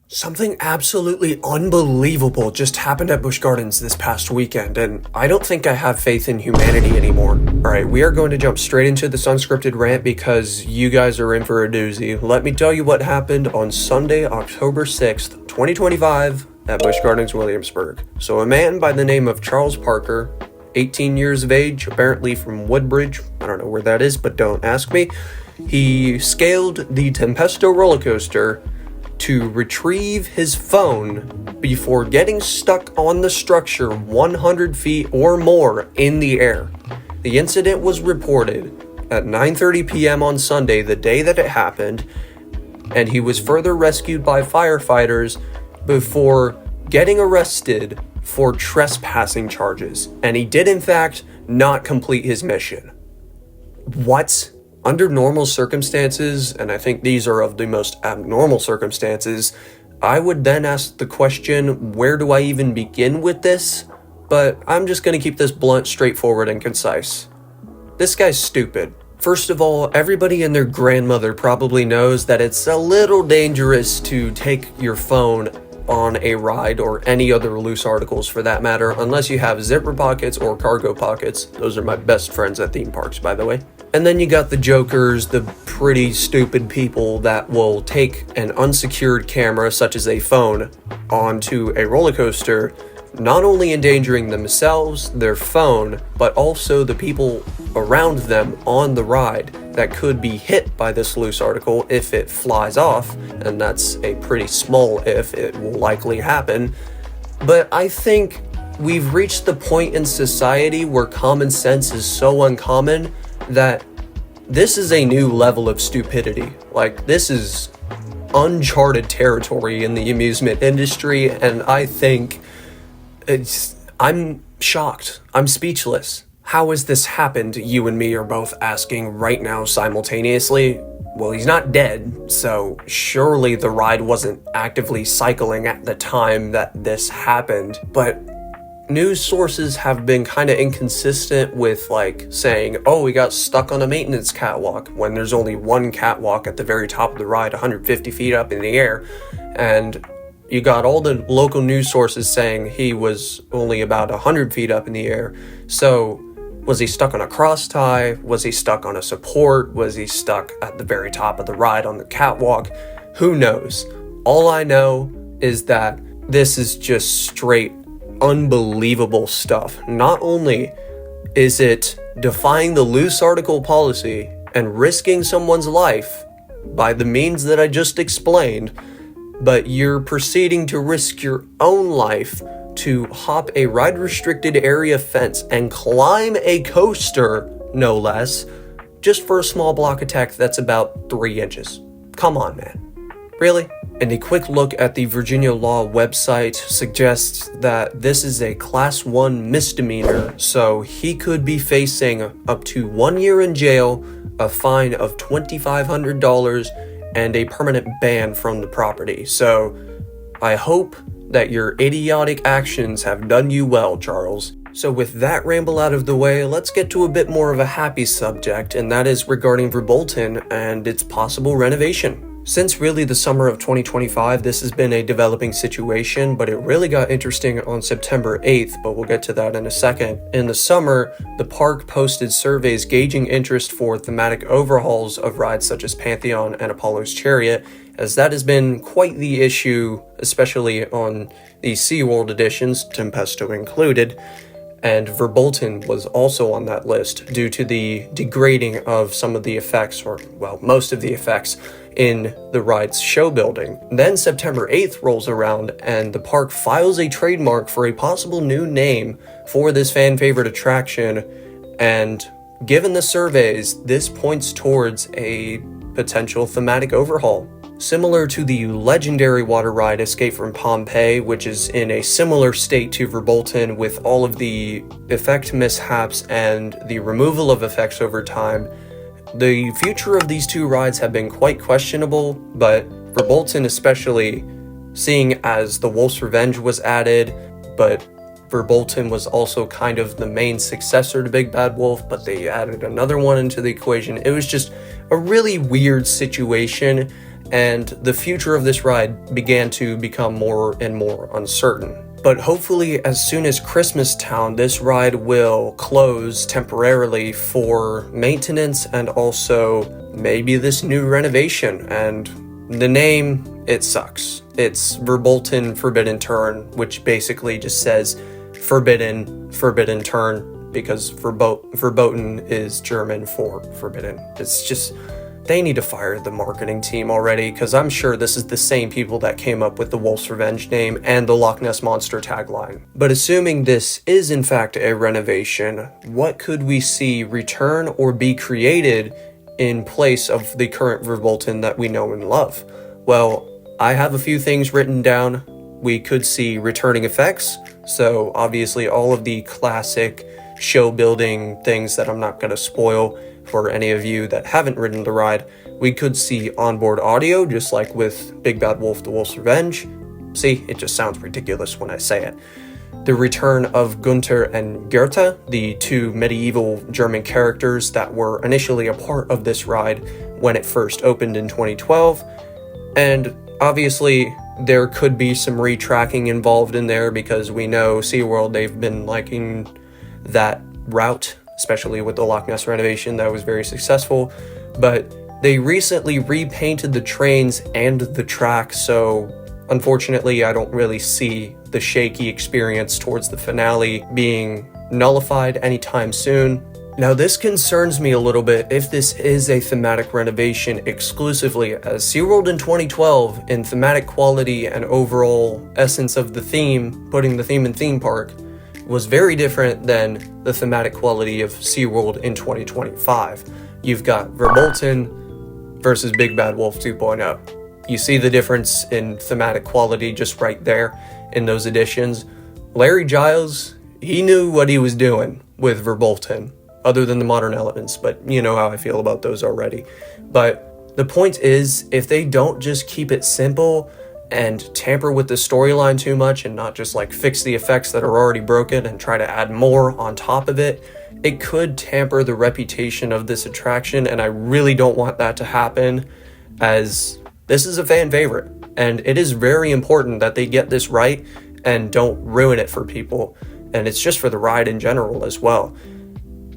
Something absolutely unbelievable just happened at Busch Gardens this past weekend, and I don't think I have faith in humanity anymore. Alright, we are going to jump straight into this unscripted rant because you guys are in for a doozy. Let me tell you what happened on Sunday, October 6th, 2025 at Busch Gardens Williamsburg. So a man by the name of Charles Parker, 18 years of age, apparently from Woodbridge, I don't know where that is, but don't ask me. He scaled the Tempesto roller coaster to retrieve his phone before getting stuck on the structure 100 feet or more in the air. The incident was reported at 9:30 p.m. on Sunday, the day that it happened, and he was further rescued by firefighters before getting arrested for trespassing charges. And he did, in fact, not complete his mission. What? Under normal circumstances, and I think these are of the most abnormal circumstances, I would then ask the question, where do I even begin with this? But I'm just going to keep this blunt, straightforward, and concise. This guy's stupid. First of all, everybody and their grandmother probably knows that it's a little dangerous to take your phone on a ride, or any other loose articles for that matter, unless you have zipper pockets or cargo pockets. Those are my best friends at theme parks, by the way. And then you got the jokers, the pretty stupid people that will take an unsecured camera, such as a phone, onto a roller coaster, not only endangering themselves, their phone, but also the people around them on the ride that could be hit by this loose article if it flies off, and that's a pretty small if, it will likely happen. But I think we've reached the point in society where common sense is so uncommon that this is a new level of stupidity. Like, this is uncharted territory in the amusement industry, and I think I'm shocked. I'm speechless. How has this happened? You and me are both asking right now simultaneously. Well, he's not dead, so surely the ride wasn't actively cycling at the time that this happened. But news sources have been kind of inconsistent with, like, saying, oh, we got stuck on a maintenance catwalk, when there's only one catwalk at the very top of the ride, 150 feet up in the air. And you got all the local news sources saying he was only about 100 feet up in the air. So was he stuck on a cross tie? Was he stuck on a support? Was he stuck at the very top of the ride on the catwalk? Who knows? All I know is that this is just straight unbelievable stuff. Not only is it defying the loose article policy and risking someone's life by the means that I just explained, but you're proceeding to risk your own life to hop a ride-restricted area fence and climb a coaster, no less, just for a small block attack that's about 3 inches. Come on, man. Really? And a quick look at the Virginia Law website suggests that this is a Class 1 misdemeanor, so he could be facing up to 1 year in jail, a fine of $2,500, and a permanent ban from the property. So I hope that your idiotic actions have done you well, Charles. So with that ramble out of the way, let's get to a bit more of a happy subject, and that is regarding Verbolten and its possible renovation. Since really the summer of 2025, this has been a developing situation, but it really got interesting on September 8th, but we'll get to that in a second. In the summer, the park posted surveys gauging interest for thematic overhauls of rides such as Pantheon and Apollo's Chariot, as that has been quite the issue, especially on the SeaWorld editions, Tempesto included. And Verbolten was also on that list due to the degrading of some of the effects, or, well, most of the effects in the ride's show building. Then September 8th rolls around and the park files a trademark for a possible new name for this fan favorite attraction, and given the surveys, this points towards a potential thematic overhaul. Similar to the legendary water ride Escape from Pompeii, which is in a similar state to Verbolten with all of the effect mishaps and the removal of effects over time, the future of these two rides have been quite questionable, but Verbolten especially, seeing as the Wolf's Revenge was added, but Verbolten was also kind of the main successor to Big Bad Wolf, but they added another one into the equation. It was just a really weird situation, and the future of this ride began to become more and more uncertain. But hopefully, as soon as Christmas Town, this ride will close temporarily for maintenance and also maybe this new renovation. And the name, it sucks. It's Verbolten Forbidden Turn, which basically just says forbidden turn, because verboten is German for forbidden. It's just, they need to fire the marketing team already, because I'm sure this is the same people that came up with the Wolf's Revenge name and the Loch Ness Monster tagline. But assuming this is in fact a renovation, what could we see return or be created in place of the current Verbolten that we know and love? Well, I have a few things written down. We could see returning effects, so obviously all of the classic show building things that I'm not going to spoil for any of you that haven't ridden the ride. We could see onboard audio, just like with Big Bad Wolf, The Wolf's Revenge. See, it just sounds ridiculous when I say it. The return of Gunther and Goethe, the two medieval German characters that were initially a part of this ride when it first opened in 2012. And obviously, there could be some retracking involved in there, because we know SeaWorld, they've been liking that route, especially with the Loch Ness renovation that was very successful. But they recently repainted the trains and the track, so unfortunately I don't really see the shaky experience towards the finale being nullified anytime soon. Now this concerns me a little bit if this is a thematic renovation exclusively, as SeaWorld in 2012 in thematic quality and overall essence of the theme, putting the theme in theme park, was very different than the thematic quality of SeaWorld in 2025. You've got Verbolten versus Big Bad Wolf 2.0. You see the difference in thematic quality just right there in those additions. Larry Giles, he knew what he was doing with Verbolten, other than the modern elements, but you know how I feel about those already. But the point is, if they don't just keep it simple and tamper with the storyline too much and not just like fix the effects that are already broken and try to add more on top of it, it could tamper the reputation of this attraction, and I really don't want that to happen, as this is a fan favorite, and it is very important that they get this right and don't ruin it for people, and it's just for the ride in general as well.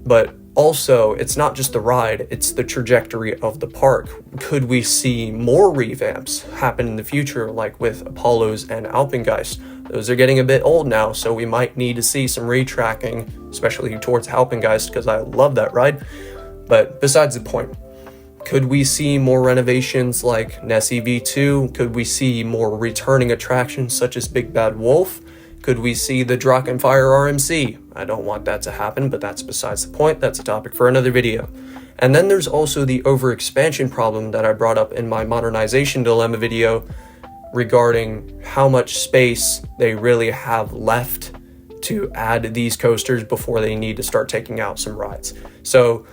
But also, it's not just the ride, it's the trajectory of the park. Could we see more revamps happen in the future, like with Apollo's and Alpengeist? Those are getting a bit old now, so we might need to see some retracking, especially towards Alpengeist, because I love that ride. But besides the point, could we see more renovations like Nessie V2? Could we see more returning attractions such as Big Bad Wolf? Could we see the Drachenfire RMC? I don't want that to happen, but that's besides the point. That's a topic for another video. And then there's also the overexpansion problem that I brought up in my modernization dilemma video regarding how much space they really have left to add these coasters before they need to start taking out some rides. So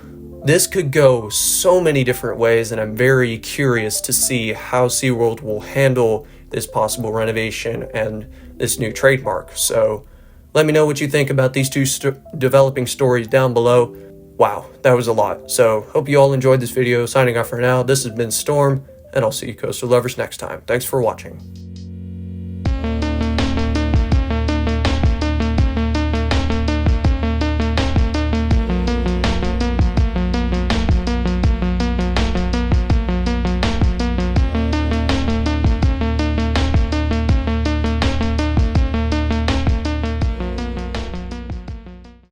this could go so many different ways, and I'm very curious to see how SeaWorld will handle this possible renovation and this new trademark. So let me know what you think about these two developing stories down below. Wow, that was a lot. So hope you all enjoyed this video. Signing off for now, this has been Storm, and I'll see you coaster lovers next time. Thanks for watching.